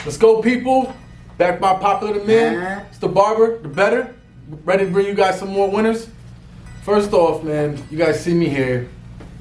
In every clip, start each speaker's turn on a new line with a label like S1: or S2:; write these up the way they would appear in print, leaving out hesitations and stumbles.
S1: Let's go, people. Back by popular demand. It's the barber, the better. Ready to bring you guys some more winners. First off, man, you guys see me here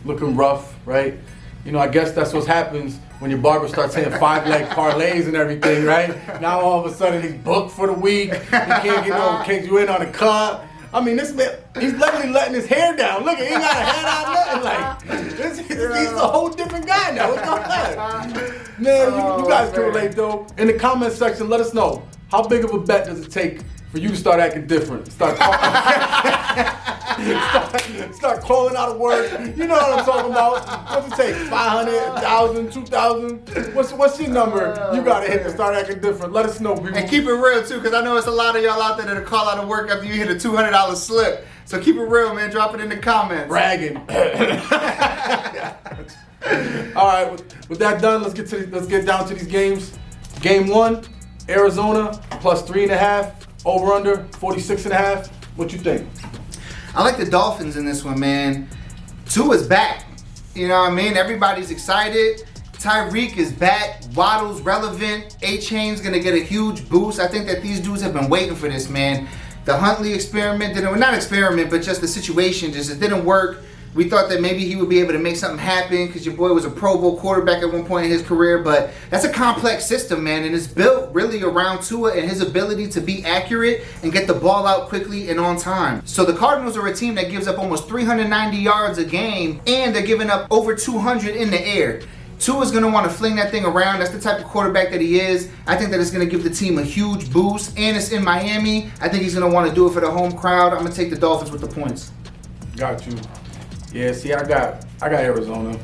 S1: looking rough, right? You know, I guess that's what happens when your barber starts saying 5-leg parlays and everything, right? Now all of a sudden he's booked for the week. He can't get no kick you in on a cut. I mean, this man, he's literally letting his hair down. Look, he ain't got a head out, nothing. Like, he's a whole different guy now. What's going on? Man, you guys can relate, though. In the comment section, let us know, how big of a bet does it take for you to start acting different? Start calling out of work. You know what I'm talking about. What's it take? 500, 1,000, 2,000? What's your number you got to hit to start acting different? Let us know, people.
S2: And keep it real, too, because I know it's a lot of y'all out there that'll call out of work after you hit a $200 slip. So keep it real, man. Drop it in the comments.
S1: Bragging. All right, with that done, let's get down to these games. Game 1, Arizona plus 3.5, over under 46.5. What you think?
S2: I like the Dolphins in this one, man. Tua's back. You know what I mean? Everybody's excited. Tyreek is back. Waddle's relevant. A-Chain's going to get a huge boost. I think that these dudes have been waiting for this, man. The Huntley experiment didn't, well, not experiment, but just the situation, it didn't work. We thought that maybe he would be able to make something happen because your boy was a Pro Bowl quarterback at one point in his career, but that's a complex system, man, and it's built really around Tua and his ability to be accurate and get the ball out quickly and on time. So the Cardinals are a team that gives up almost 390 yards a game, and they're giving up over 200 in the air. Tua's going to want to fling that thing around. That's the type of quarterback that he is. I think that it's going to give the team a huge boost, and it's in Miami. I think he's going to want to do it for the home crowd. I'm going to take the Dolphins with the points.
S1: Got you. Yeah, see, I got Arizona.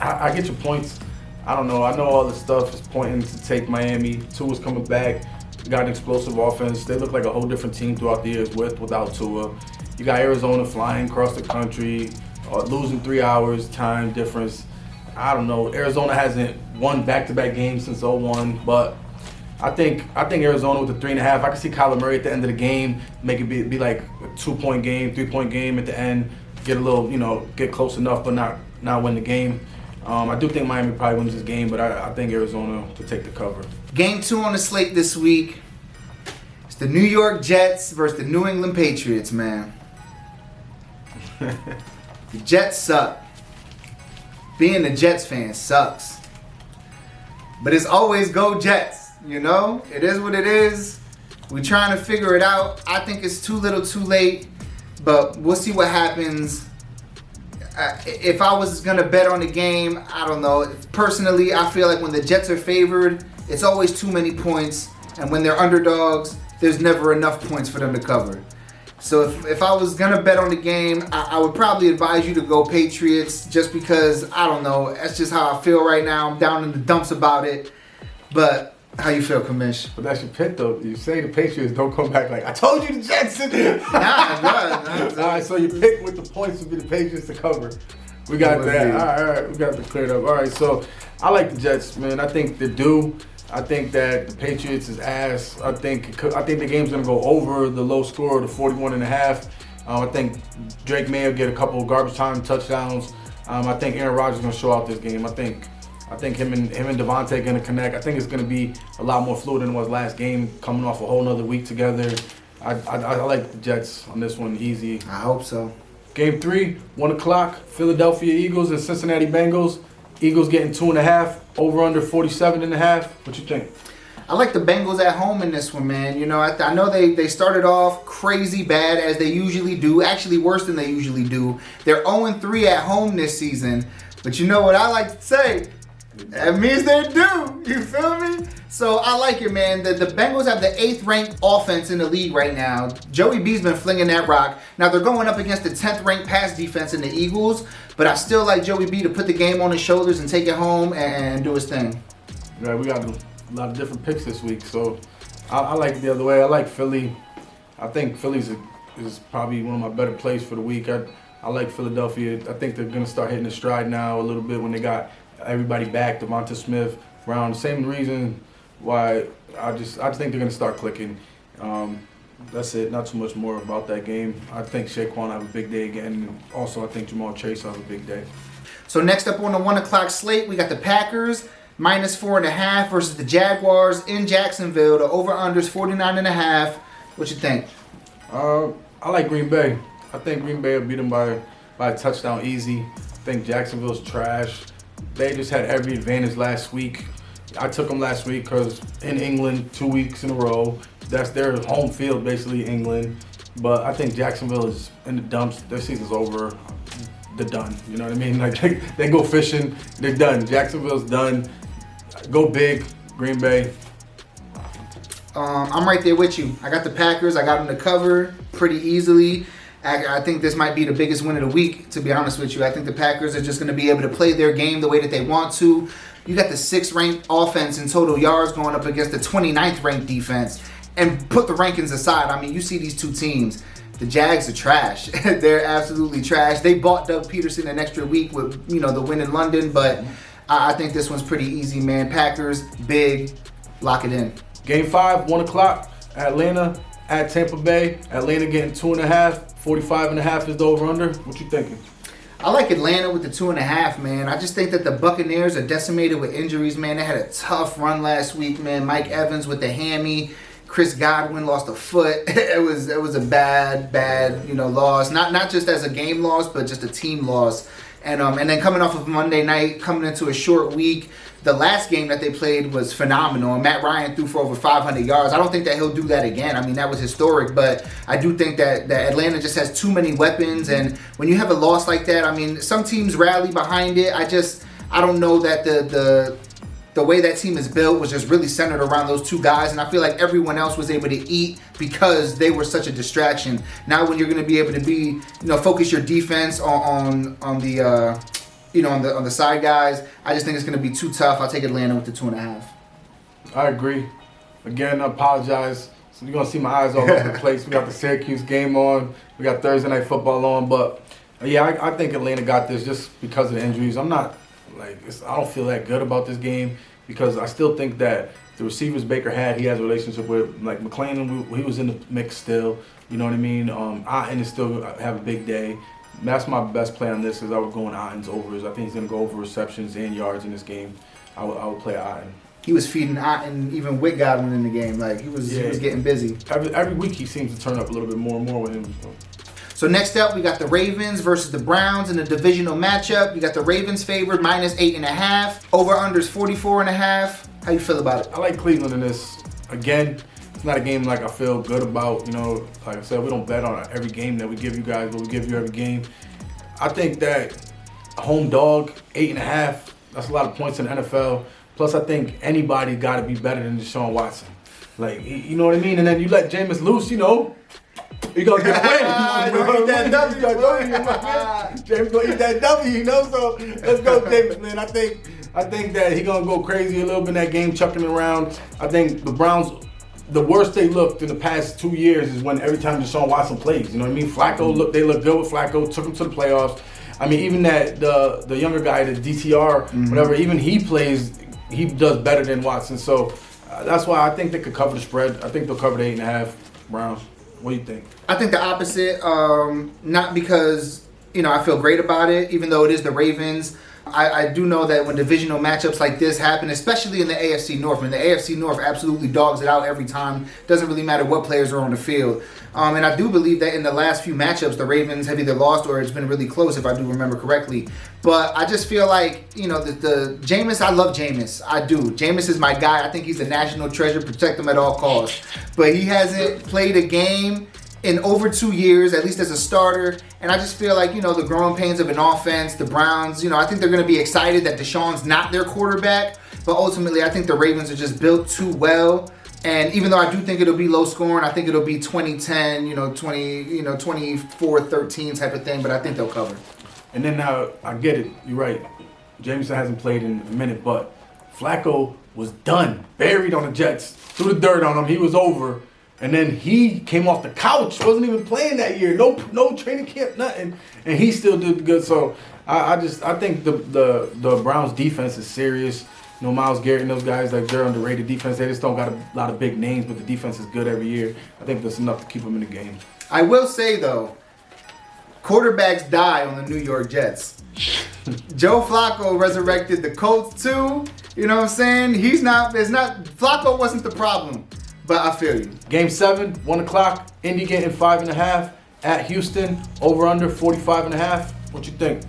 S1: I get your points. I don't know. I know all the stuff is pointing to take Miami. Tua's coming back. Got an explosive offense. They look like a whole different team throughout the years without Tua. You got Arizona flying across the country, losing 3 hours time difference. I don't know. Arizona hasn't won back-to-back games since 2001, but I think Arizona with the 3.5. I can see Kyler Murray at the end of the game make it be like a 2-point game, 3-point game at the end. Get a little, get close enough, but not win the game. I do think Miami probably wins this game, but I think Arizona to take the cover.
S2: Game 2 on the slate this week. It's the New York Jets versus the New England Patriots, man. The Jets suck. Being a Jets fan sucks. But it's always go Jets, you know? It is what it is. We're trying to figure it out. I think it's too little too late. But we'll see what happens. If I was going to bet on the game, I don't know. Personally, I feel like when the Jets are favored, it's always too many points. And when they're underdogs, there's never enough points for them to cover. So if I was going to bet on the game, I would probably advise you to go Patriots just because, I don't know, that's just how I feel right now. I'm down in the dumps about it. But how you feel, Comissh?
S1: But that's your pick, though. You say the Patriots don't come back like, I told you the Jets.
S2: Nah,
S1: all right, so you pick with the points to be the Patriots to cover. We got that. All right, we got that cleared up. All right, so I like the Jets, man. I think they're due. I think that the Patriots is ass. I think the game's gonna go over the low score of the 41.5. I think Drake may get a couple of garbage time touchdowns. I think Aaron Rodgers is gonna show out this game. I think him and Devontae gonna connect. I think it's gonna be a lot more fluid than it was last game, coming off a whole nother week together. I like the Jets on this one, easy.
S2: I hope so.
S1: Game 3, 1 o'clock, Philadelphia Eagles and Cincinnati Bengals. Eagles getting 2.5, over under 47.5. What you think?
S2: I like the Bengals at home in this one, man. You know, I know they started off crazy bad as they usually do, actually worse than they usually do. They're 0-3 at home this season. But you know what I like to say? That means they're due. You feel me? So I like it, man. The Bengals have the 8th ranked offense in the league right now. Joey B's been flinging that rock. Now they're going up against the 10th ranked pass defense in the Eagles, but I still like Joey B to put the game on his shoulders and take it home and do his thing.
S1: Right, we got a lot of different picks this week, so I like it the other way. I like Philly. I think Philly's is probably one of my better plays for the week. I like Philadelphia. I think they're gonna start hitting the stride now a little bit when they got everybody back, Devonta Smith, Brown. Same reason why I just think they're gonna start clicking. That's it. Not too much more about that game. I think Saquon will have a big day again. And also, I think Jamal Chase will have a big day.
S2: So next up on the 1 o'clock slate, we got the Packers -4.5 versus the Jaguars in Jacksonville. The over-under's 49.5. What you think?
S1: I like Green Bay. I think Green Bay will beat them by a touchdown easy. I think Jacksonville's trash. They just had every advantage last week. I took them last week because in England, 2 weeks in a row. That's their home field, basically, England. But I think Jacksonville is in the dumps. Their season's over. They're done. You know what I mean? Like they go fishing. They're done. Jacksonville's done. Go big, Green Bay.
S2: I'm right there with you. I got the Packers. I got them to cover pretty easily. I think this might be the biggest win of the week, to be honest with you. I think the Packers are just going to be able to play their game the way that they want to. You got the 6th ranked offense in total yards going up against the 29th ranked defense. And put the rankings aside, I mean, you see these two teams. The Jags are trash. They're absolutely trash. They bought Doug Peterson an extra week with, the win in London, but I think this one's pretty easy, man. Packers, big, lock it in.
S1: Game 5, 1 o'clock, Atlanta at Tampa Bay. Atlanta getting 2.5, 45.5 is the over-under. What you thinking?
S2: I like Atlanta with the 2.5, man. I just think that the Buccaneers are decimated with injuries, man. They had a tough run last week, man. Mike Evans with the hammy. Chris Godwin lost a foot. It was a bad, loss. Not just as a game loss, but just a team loss. And then coming off of Monday night, coming into a short week, the last game that they played was phenomenal. And Matt Ryan threw for over 500 yards. I don't think that he'll do that again. I mean, that was historic. But I do think that Atlanta just has too many weapons. And when you have a loss like that, I mean, some teams rally behind it. I don't know that the way that team is built was just really centered around those two guys, and I feel like everyone else was able to eat because they were such a distraction. Now, when you're going to be able to focus your defense on the side guys, I just think it's going to be too tough. I'll take Atlanta with the 2.5.
S1: I agree. Again, I apologize. So you're going to see my eyes all over the place. We got the Syracuse game on. We got Thursday Night Football on. But, yeah, I think Atlanta got this just because of the injuries. I don't feel that good about this game because I still think that the receivers Baker had, he has a relationship with. Like McClain, he was in the mix still. You know what I mean? Otten is still have a big day. That's my best play on this is I would go on Otten's overs. I think he's going to go over receptions and yards in this game. I would play Otten.
S2: He was feeding Otten even with Godwin in the game. Like he was getting busy.
S1: Every week he seems to turn up a little bit more and more with him.
S2: So next up, we got the Ravens versus the Browns in a divisional matchup. You got the Ravens favored -8.5. Over/unders 44.5. How you feel about it?
S1: I like Cleveland in this. Again, it's not a game like I feel good about. Like I said, we don't bet on every game that we give you guys, but we give you every game. I think that home dog 8.5. That's a lot of points in the NFL. Plus, I think anybody got to be better than Deshaun Watson. Like, you know what I mean? And then you let Jameis loose, he gonna get away.
S2: Eat that W.
S1: James gonna eat that W, So let's go, James, man. I think that he gonna go crazy a little bit in that game, chucking around. I think the Browns, the worst they looked in the past 2 years is when every time Deshaun Watson plays. You know what I mean? They look good with Flacco. Took him to the playoffs. I mean, even that the younger guy, the DTR, whatever. Even he plays. He does better than Watson. So that's why I think they could cover the spread. I think they'll cover the 8.5. Browns. What do you think?
S2: I think the opposite. Not because, I feel great about it, even though it is the Ravens. I do know that when divisional matchups like this happen, especially in the AFC North, the AFC North absolutely dogs it out every time. Doesn't really matter what players are on the field. And I do believe that in the last few matchups, the Ravens have either lost or it's been really close, if I do remember correctly. But I just feel like, the Jameis, I love Jameis. I do. Jameis is my guy. I think he's a national treasure. Protect him at all costs. But he hasn't played a game in over 2 years, at least as a starter. And I just feel like, the growing pains of an offense, the Browns, I think they're going to be excited that Deshaun's not their quarterback. But ultimately, I think the Ravens are just built too well. And even though I do think it'll be low scoring, I think it'll be 20-10, 24-13 type of thing. But I think they'll cover.
S1: And then now, I get it. You're right. Jameson hasn't played in a minute, but Flacco was done. Buried on the Jets. Threw the dirt on him. He was over. And then he came off the couch, wasn't even playing that year, no training camp, nothing, and he still did good. So I think the Browns defense is serious. Myles Garrett and those guys, like they're underrated defense. They just don't got a lot of big names, but the defense is good every year. I think that's enough to keep them in the game.
S2: I will say though, quarterbacks die on the New York Jets. Joe Flacco resurrected the Colts too. You know what I'm saying? Flacco wasn't the problem, but I feel you.
S1: Game 7, 1 o'clock. Indy getting 5.5 at Houston. Over under 45.5. What you think?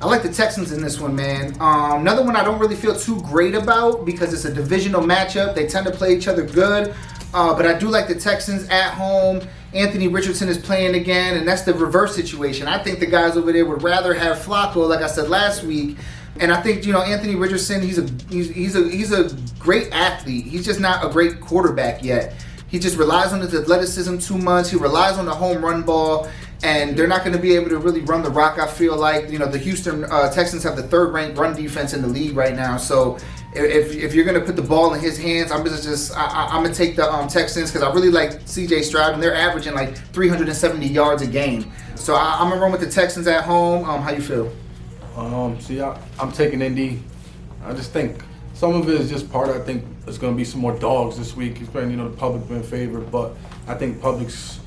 S2: I like the Texans in this one, man. Another one I don't really feel too great about because it's a divisional matchup. They tend to play each other good. But I do like the Texans at home. Anthony Richardson is playing again, and that's the reverse situation. I think the guys over there would rather have Flacco, like I said last week. And I think, Anthony Richardson, he's a great athlete. He's just not a great quarterback yet. He just relies on his athleticism too much. He relies on the home run ball. And they're not going to be able to really run the rock, I feel like. The Houston Texans have the 3rd-ranked run defense in the league right now. So if you're going to put the ball in his hands, I'm going to take the Texans because I really like C.J. Stroud, and they're averaging like 370 yards a game. So I'm going to run with the Texans at home. How you feel?
S1: I'm taking Indy. I just think some of it is just I think there's going to be some more dogs this week. Especially, the public been favored, but I think public's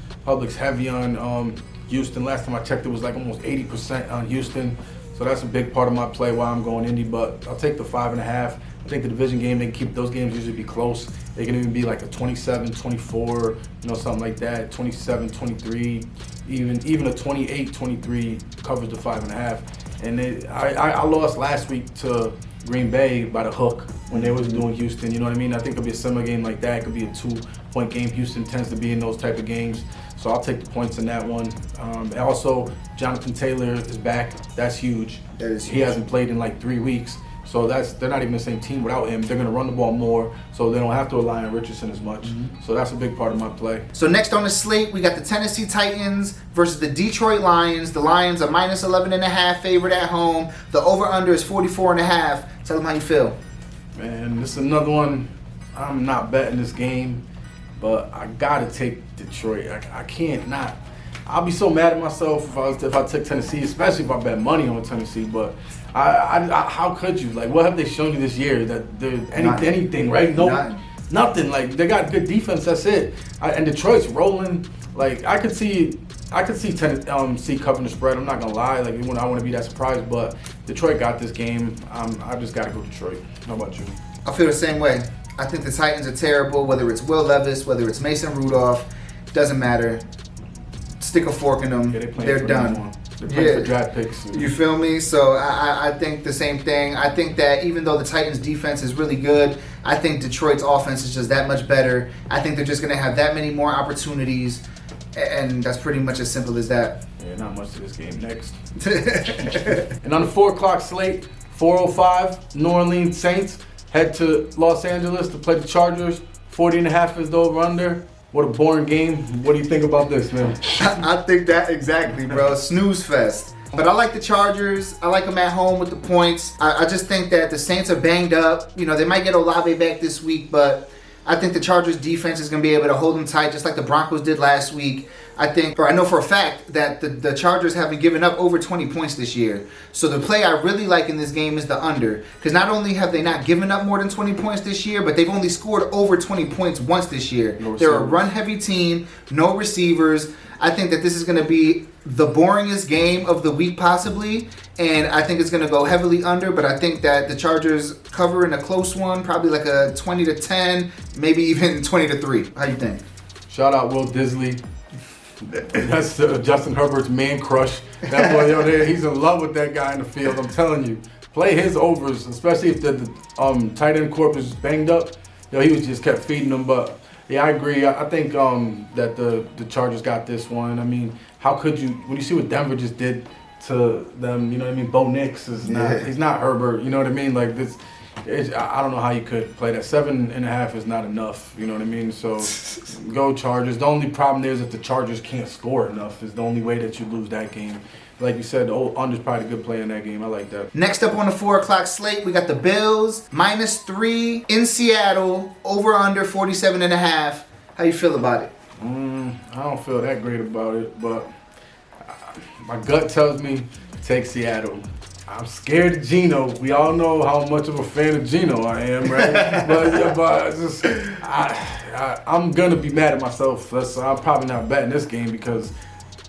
S1: heavy on Houston. Last time I checked, it was like almost 80% on Houston. So that's a big part of my play why I'm going Indy, but I'll take the 5.5. I think the division game, they can keep those games usually be close. They can even be like a 27-24, something like that, 27-23, even a 28-23 covers the 5.5. And I lost last week to Green Bay by the hook when they was doing Houston. You know what I mean? I think it'll be a similar game like that. It could be a 2-point game. Houston tends to be in those type of games. So I'll take the points in that one. And also, Jonathan Taylor is back. That's huge.
S2: That is huge.
S1: He hasn't played in like 3 weeks. So they're not even the same team without him. They're going to run the ball more, so they don't have to rely on Richardson as much. So that's a big part of my play.
S2: So next on the slate, we got the Tennessee Titans versus the Detroit Lions. The Lions are minus 11.5 favorite at home. The over-under is 44.5. Tell them how you feel.
S1: Man, this is another one. I'm not betting this game, but I got to take Detroit. I can't not. I'll be so mad at myself if I took Tennessee, especially if I bet money on Tennessee. But I how could you? Like, what have they shown you this year that they're anything, right? Nothing. Like, they got good defense. That's it. And Detroit's rolling. Like, I could see Tennessee covering the spread. I'm not gonna lie. Like, I want to be that surprised, but Detroit got this game. I just gotta go Detroit. How about you?
S2: I feel the same way. I think the Titans are terrible. Whether it's Will Levis, whether it's Mason Rudolph, doesn't matter. Stick a fork in them.
S1: Yeah,
S2: they're done.
S1: They're playing for draft picks.
S2: You feel me? So I think the same thing. I think that even though the Titans' defense is really good, I think Detroit's offense is just that much better. I think they're just going to have that many more opportunities, and that's pretty much as simple as that.
S1: Yeah, not much to this game. Next. And on the 4 o'clock slate, 4:05, New Orleans Saints head to Los Angeles to play the Chargers. 40.5 is the over-under. What a boring game. What do you think about this, man?
S2: I think that exactly, bro. Snooze fest. But I like the Chargers. I like them at home with the points. I just think that the Saints are banged up. They might get Olave back this week, but I think the Chargers defense is going to be able to hold them tight just like the Broncos did last week. I know for a fact that the Chargers haven't given up over 20 points this year. So the play I really like in this game is the under. Because not only have they not given up more than 20 points this year, but they've only scored over 20 points once this year. They're a run-heavy team, no receivers. I think that this is going to be the boringest game of the week possibly. And I think it's going to go heavily under, but I think that the Chargers cover in a close one, probably like a 20-10, maybe even 20-3. How you think?
S1: Shout out Will Disley. That's Justin Herbert's man crush. That boy over there, he's in love with that guy in the field. I'm telling you, play his overs, especially if the tight end corp is banged up. He was just kept feeding them. But yeah, I agree. I think that the Chargers got this one. I mean, how could you when you see what Denver just did to them? You know what I mean? Bo Nix is he's not Herbert. You know what I mean? Like this. I don't know how you could play that. 7.5 is not enough. You know what I mean? So go Chargers. The only problem there is if the Chargers can't score enough is the only way that you lose that game. Like you said, the under's probably a good play in that game. I like that.
S2: Next up on the 4 o'clock slate, we got the Bills -3 in Seattle, over under 47.5. How you feel about it?
S1: I don't feel that great about it, but my gut tells me take Seattle. I'm scared of Geno. We all know how much of a fan of Geno I am, right? I'm gonna be mad at myself. I'm probably not betting this game because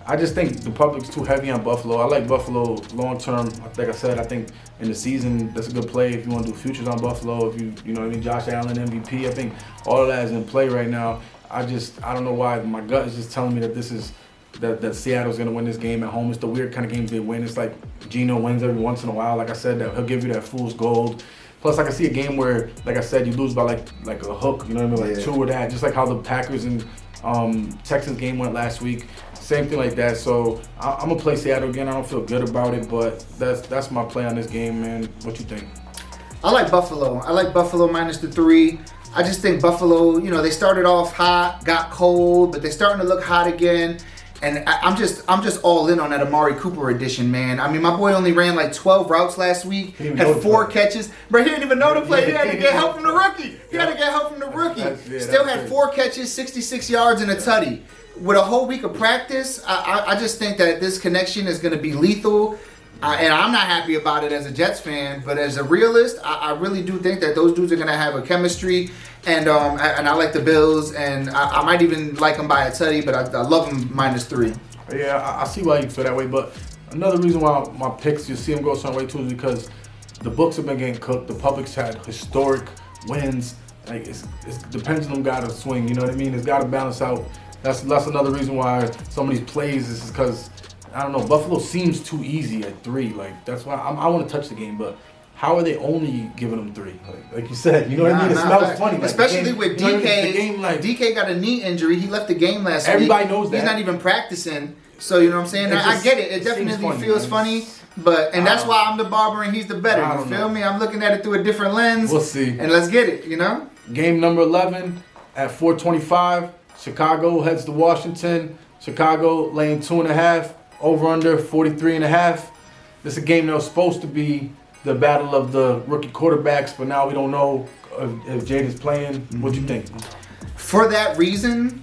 S1: I just think the public's too heavy on Buffalo. I like Buffalo long term. Like I said, I think in the season that's a good play if you want to do futures on Buffalo. If you know what I mean, Josh Allen MVP. I think all of that is in play right now. I don't know why my gut is just telling me that that Seattle's gonna win this game at home. It's the weird kind of games they win. It's like Geno wins every once in a while. Like I said, that he'll give you that fool's gold. Plus, I can see a game where, like I said, you lose by like a hook. You know what I mean, like 2 or that. Just like how the Packers and Texans game went last week. Same thing like that. So I'm gonna play Seattle again. I don't feel good about it, but that's my play on this game, man. What you think?
S2: I like Buffalo. I like Buffalo minus the 3. I just think Buffalo, you know, they started off hot, got cold, but they're starting to look hot again. And I'm just all in on that Amari Cooper edition, man. I mean, my boy only ran like 12 routes last week, had 4 catches. But he didn't even know to play. He had to get help from the rookie. Still had 4 catches, 66 yards, and a tutty. With a whole week of practice, I just think that this connection is going to be lethal. And I'm not happy about it as a Jets fan, but as a realist, I really do think that those dudes are going to have a chemistry. And I like the Bills, and I might even like them by a tutty, but I love them minus 3.
S1: Yeah, I see why you feel that way, but another reason why my picks, you see them go some way too, is because the books have been getting cooked. The public's had historic wins. Like it's the pendulum got to swing. You know what I mean? It's got to balance out. That's another reason why some of these plays is because I don't know. Buffalo seems too easy at 3. Like that's why I want to touch the game, but. How are they only giving them 3? Like you said, you know what I mean? It smells funny. Like
S2: especially with DK.
S1: Game, like,
S2: DK got a knee injury. He left the game last week.
S1: Everybody knows that.
S2: He's not even practicing. So, you know what I'm saying? I get it. It definitely feels funny. But that's why I'm the barber and he's the better. You feel me? I'm looking at it through a different lens.
S1: We'll see.
S2: And let's get it, you know?
S1: Game number 11 at 4:25. Chicago heads to Washington. Chicago laying 2.5. Over under 43.5. This is a game that was supposed to be the battle of the rookie quarterbacks, but now we don't know if Jaden's playing. What do you think?
S2: For that reason,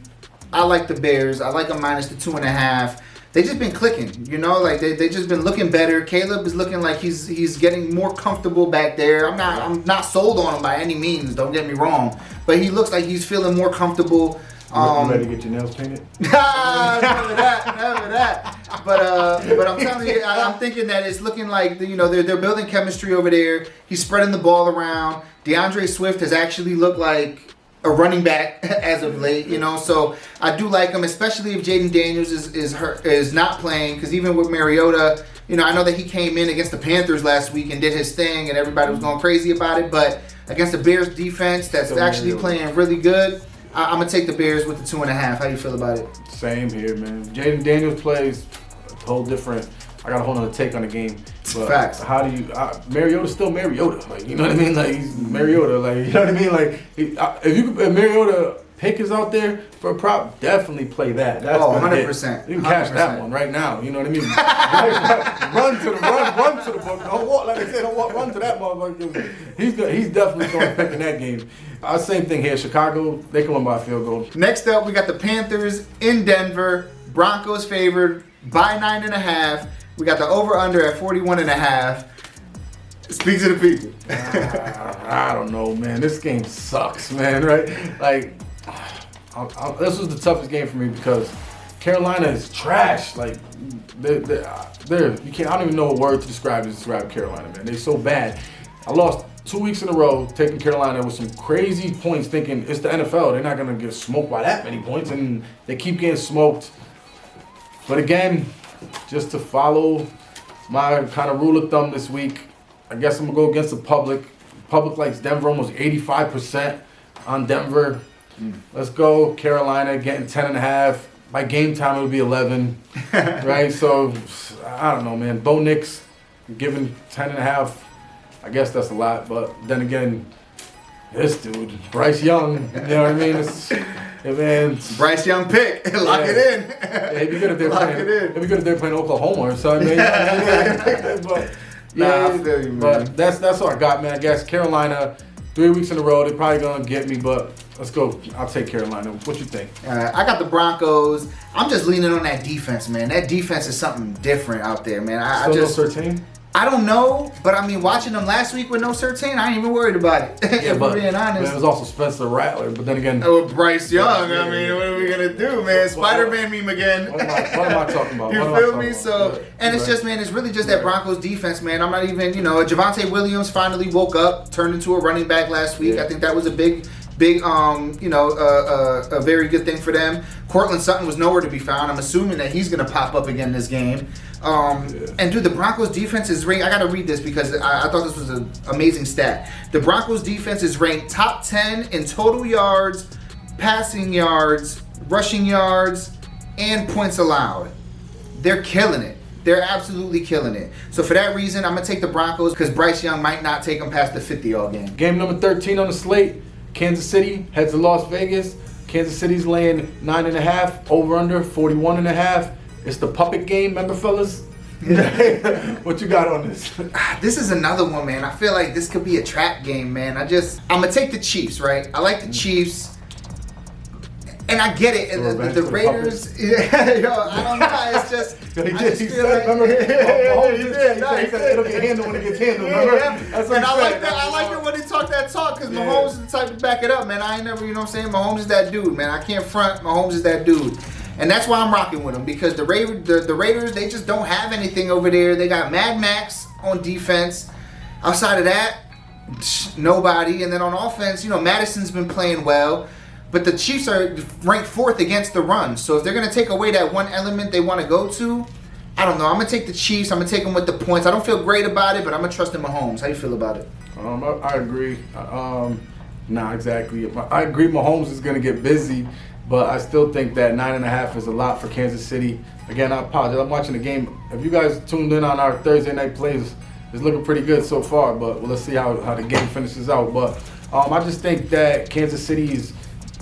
S2: I like the Bears. I like them minus the 2.5. They just been clicking, you know, like they just been looking better. Caleb is looking like he's getting more comfortable back there. I'm not sold on him by any means. Don't get me wrong, but he looks like he's feeling more comfortable.
S1: You ready to get your nails painted?
S2: Never that. But I'm telling you, I'm thinking that it's looking like they're building chemistry over there. He's spreading the ball around. DeAndre Swift has actually looked like a running back as of late, you know. So I do like him, especially if Jaden Daniels is not playing, because even with Mariota, you know, I know that he came in against the Panthers last week and did his thing, and everybody was going crazy about it. But against the Bears defense, that's actually playing really good. I'm going to take the Bears with the 2.5. How do you feel about it?
S1: Same here, man. Jaden Daniels plays a whole different. I got a whole other take on the game. But
S2: facts.
S1: How do you? Mariota's still Mariota. Like, you know what I mean? Like, he's Mariota. Like, you know what I mean? Like, if Mariota pick is out there for a prop, definitely play that. That's
S2: 100%.
S1: You can cash that one right now. You know what I mean? run to the book. Don't walk, like I said, run to that motherfucker. He's definitely going to pick in that game. Same thing here. Chicago, they can win by a field goal.
S2: Next up, we got the Panthers in Denver. Broncos favored by 9.5. We got the over/under at 41.5. Speak to the people.
S1: I don't know, man. This game sucks, man. Right? Like, this was the toughest game for me because Carolina is trash. Like, they're you can't. I don't even know a word to describe Carolina, man. They're so bad. I lost 2 weeks in a row taking Carolina with some crazy points, thinking it's the NFL. They're not gonna get smoked by that many points, and they keep getting smoked. But again, just to follow my kind of rule of thumb this week, I guess I'm gonna go against the public. The public likes Denver almost 85% on Denver. Let's go Carolina getting 10.5. By game time it'll be 11, right? So I don't know, man. Bo Nix giving 10.5. I guess that's a lot, but then again, this dude, Bryce Young, you know what I mean?
S2: Bryce Young pick. Lock it in.
S1: Yeah, it'd be good if they're playing Oklahoma or something. But
S2: I feel you, man.
S1: But that's all I got, man. I guess Carolina, 3 weeks in a row, they're probably gonna get me, but let's go. I'll take Carolina. What you think?
S2: I got the Broncos. I'm just leaning on that defense, man. That defense is something different out there, man.
S1: No 13?
S2: I don't know, but I mean, watching them last week with no Surtain, I ain't even worried about it.
S1: Yeah,
S2: if we're being honest.
S1: But it was also Spencer Rattler, but then again.
S2: Oh, Bryce Young. I mean, what are we gonna do, man? Spider-Man meme again.
S1: What am I talking about?
S2: You feel me? So, and it's just, man, it's really just that Broncos defense, man. I'm not even, Javonte Williams finally woke up, turned into a running back last week.
S1: Yeah.
S2: I think that was a big, a very good thing for them. Cortland Sutton was nowhere to be found. I'm assuming that he's going to pop up again this game. And dude, the Broncos defense is ranked. I got to read this because I thought this was an amazing stat. The Broncos defense is ranked top 10 in total yards, passing yards, rushing yards, and points allowed. They're killing it. They're absolutely killing it. So for that reason, I'm going to take the Broncos because Bryce Young might not take them past the 50 all game.
S1: Game number 13 on the slate. Kansas City heads to Las Vegas. Kansas City's laying 9.5, over under 41.5. It's the puppet game, remember, fellas? What you got on this?
S2: This is another one, man. I feel like this could be a trap game, man. I'm gonna take the Chiefs, right? I like the Chiefs. And I get it. And the Raiders, I don't know. It's just, I just feel like,
S1: he said it'll get handled when it gets handled. Remember? That's what
S2: and
S1: I
S2: like that. I like it when they talk that talk because Mahomes is the type to back it up, man. I ain't never, you know what I'm saying? Mahomes is that dude, man. I can't front. Mahomes is that dude. And that's why I'm rocking with them because the Raiders, they just don't have anything over there. They got Mad Max on defense. Outside of that, nobody. And then on offense, Madison's been playing well. But the Chiefs are ranked 4th against the run. So if they're going to take away that one element they want to go to, I don't know. I'm going to take the Chiefs. I'm going to take them with the points. I don't feel great about it, but I'm going to trust in Mahomes. How you feel about it?
S1: I agree. Nah, exactly. I agree Mahomes is going to get busy, but I still think that 9.5 is a lot for Kansas City. Again, I apologize. I'm watching the game. If you guys tuned in on our Thursday night plays, it's looking pretty good so far, but let's see how the game finishes out. But I just think that Kansas City's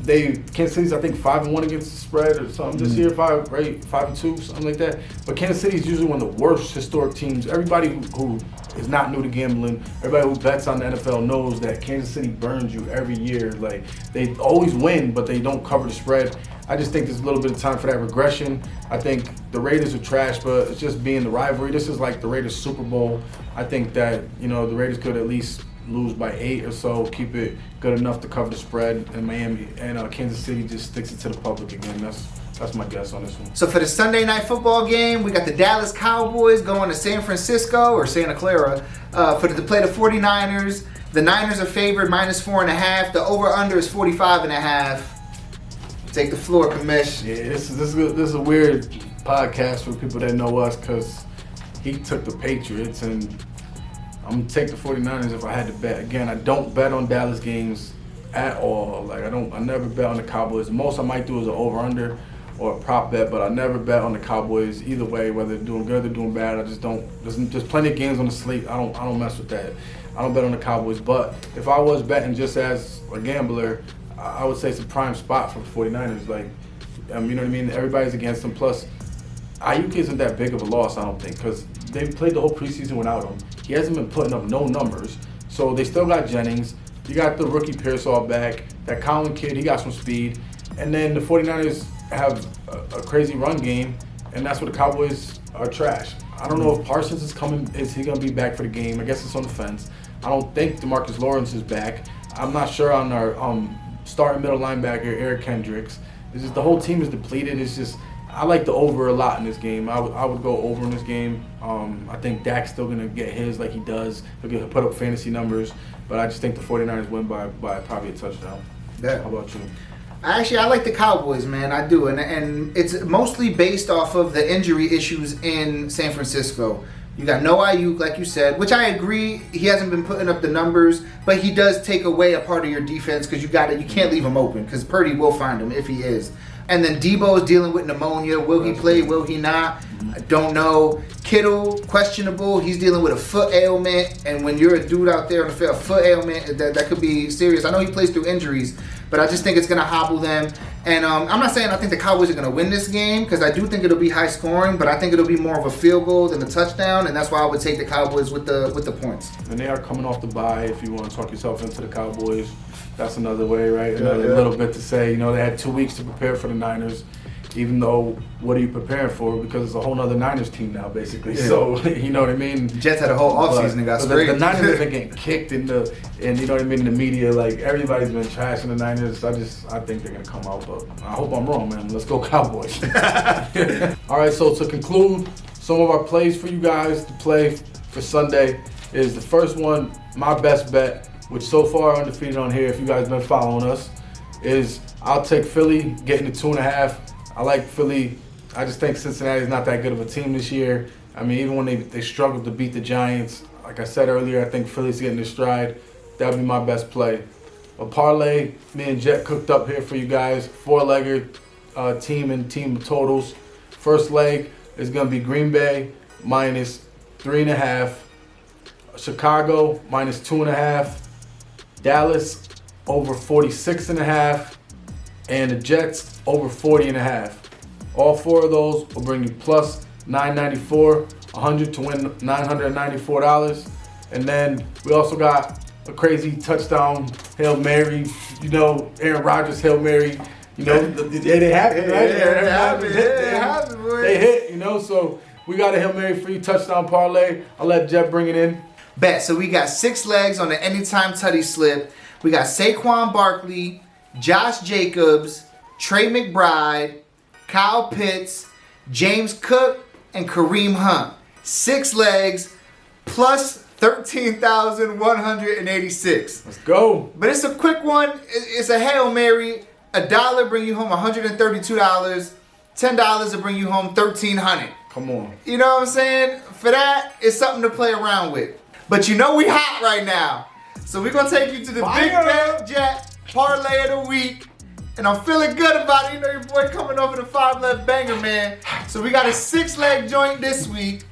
S1: I think 5-1 against the spread or something this year, 5-2, something like that. But Kansas City is usually one of the worst historic teams. Everybody who is not new to gambling, everybody who bets on the NFL knows that Kansas City burns you every year. Like, they always win, but they don't cover the spread. I just think there's a little bit of time for that regression. I think the Raiders are trash, but it's just being the rivalry. This is like the Raiders Super Bowl. I think that, the Raiders could at least lose by 8 or so, keep it good enough to cover the spread, and Miami and Kansas City just sticks it to the public again. That's my guess on this one.
S2: So for the Sunday night football game, we got the Dallas Cowboys going to San Francisco or Santa Clara to play the 49ers. The Niners are favored -4.5. The over/under is 45.5. Take the floor, Comissh.
S1: Yeah, this is a weird podcast for people that know us because he took the Patriots and I'm going to take the 49ers if I had to bet. Again, I don't bet on Dallas games at all. Like, I never bet on the Cowboys. The most I might do is an over-under or a prop bet, but I never bet on the Cowboys either way, whether they're doing good or doing bad. I just don't. There's plenty of games on the slate. I don't mess with that. I don't bet on the Cowboys. But if I was betting just as a gambler, I would say it's a prime spot for the 49ers. Like, you know what I mean? Everybody's against them. Plus, Ayuk isn't that big of a loss, I don't think, because they played the whole preseason without him. He hasn't been putting up no numbers. So they still got Jennings. You got the rookie Pearsall back. That Colin kid, he got some speed. And then the 49ers have a crazy run game, and that's where the Cowboys are trash. I don't know if Parsons is coming. Is he going to be back for the game? I guess it's on the fence. I don't think DeMarcus Lawrence is back. I'm not sure on our starting middle linebacker, Eric Kendricks. It's just the whole team is depleted. It's just, I like the over a lot in this game. I would go over in this game. I think Dak's still going to get his like he does. He'll put up fantasy numbers. But I just think the 49ers win by probably a touchdown.
S2: Yeah.
S1: How about you?
S2: Actually, I like the Cowboys, man. I do. And it's mostly based off of the injury issues in San Francisco. You got no Ayuk, like you said, which I agree. He hasn't been putting up the numbers, but he does take away a part of your defense because you can't leave him open because Purdy will find him if he is. And then Debo is dealing with pneumonia. Will he play? Will he not? I don't know. Kittle, questionable. He's dealing with a foot ailment. And when you're a dude out there on the field, a foot ailment, that could be serious. I know he plays through injuries, but I just think it's going to hobble them. And I'm not saying I think the Cowboys are going to win this game because I do think it'll be high scoring, but I think it'll be more of a field goal than a touchdown, and that's why I would take the Cowboys with the points.
S1: And they are coming off the bye. If you want to talk yourself into the Cowboys, that's another way, right? Another little bit to say. They had 2 weeks to prepare for the Niners. even though, what are you preparing for? Because it's a whole nother Niners team now, basically.
S2: Yeah.
S1: So, you know what I mean?
S2: Jets had a whole offseason and got sprayed.
S1: The Niners have been getting kicked and you know what I mean, in the media. Like, everybody's been trashing the Niners. I think they're going to come out, but I hope I'm wrong, man. Let's go Cowboys. All right, so to conclude, some of our plays for you guys to play for Sunday is the first one, my best bet, which so far undefeated on here, if you guys been following us, is I'll take Philly getting the 2.5. I like Philly. I just think Cincinnati's not that good of a team this year. I mean, even when they struggled to beat the Giants, like I said earlier, I think Philly's getting their stride. That would be my best play. A parlay, me and Jet cooked up here for you guys. 4-legger team and team totals. First leg is going to be Green Bay minus 3.5. Chicago minus 2.5. Dallas over 46.5. And the Jets over 40.5. All 4 of those will bring you plus $994, 100 to win $994. And then we also got a crazy touchdown Hail Mary, you know, Aaron Rodgers Hail Mary, you know, they happen, right? They hit, you know, so we got a Hail Mary free touchdown parlay. I'll let Jeff bring it in.
S2: Bet. So we got 6 legs on the anytime tutty slip. We got Saquon Barkley, Josh Jacobs, Trey McBride, Kyle Pitts, James Cook, and Kareem Hunt. 6 legs plus 13,186.
S1: Let's go.
S2: But it's a quick one. It's a Hail Mary. $1 bring you home $132. $10 will bring you home $1,300.
S1: Come on.
S2: You know what I'm saying? For that, it's something to play around with. But you know we hot right now. So we're going to take you to the Big Bet Jet Parlay of the Week. And I'm feeling good about it. You know your boy coming over the 5-leg banger, man. So we got a 6-leg joint this week.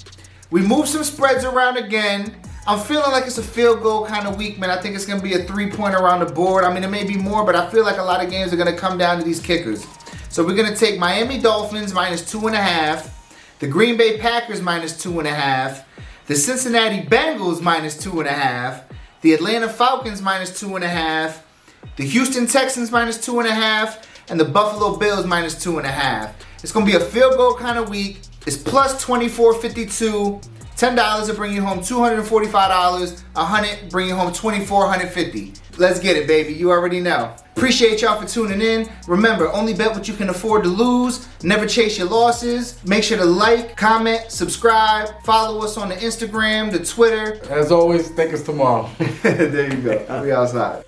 S2: We moved some spreads around again. I'm feeling like it's a field goal kind of week, man. I think it's going to be a 3-pointer around the board. I mean, it may be more, but I feel like a lot of games are going to come down to these kickers. So we're going to take Miami Dolphins minus 2.5. The Green Bay Packers minus 2.5. The Cincinnati Bengals minus 2.5. The Atlanta Falcons minus 2.5. The Houston Texans minus 2.5. And the Buffalo Bills minus 2.5. It's going to be a field goal kind of week. It's plus 24.52. $10 will bring you home $245. $100 bring you home $2,450. Let's get it, baby. You already know. Appreciate y'all for tuning in. Remember, only bet what you can afford to lose. Never chase your losses. Make sure to like, comment, subscribe. Follow us on the Instagram, the Twitter.
S1: As always, think it's tomorrow.
S2: There you go. We outside.